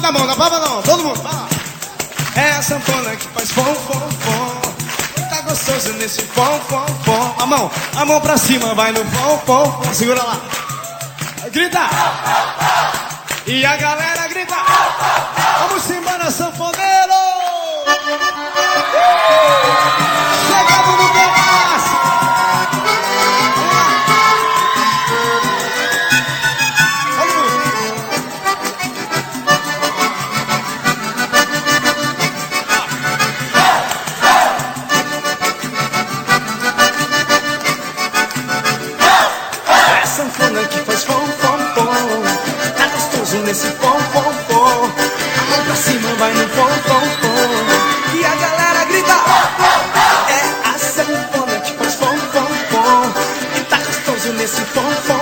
na mão, na palma da mão, todo mundo, vai lá. É a sanfona que faz fom, fom, fom. Tá gostoso nesse fom, fom, fom. A mão pra cima, vai no fom, fom, fom. Segura lá. Grita. E a galera grita. Vamos embora, sanfoneiro. Chegamos no pedaço. É sanfona que faz fom, fom, fom. Tá gostoso nesse fom, fom, fom. A mão pra cima vai no fom, fom, fom. E a galera grita. É a sanfona que faz fom, fom, fom. E tá gostoso nesse fom, fom.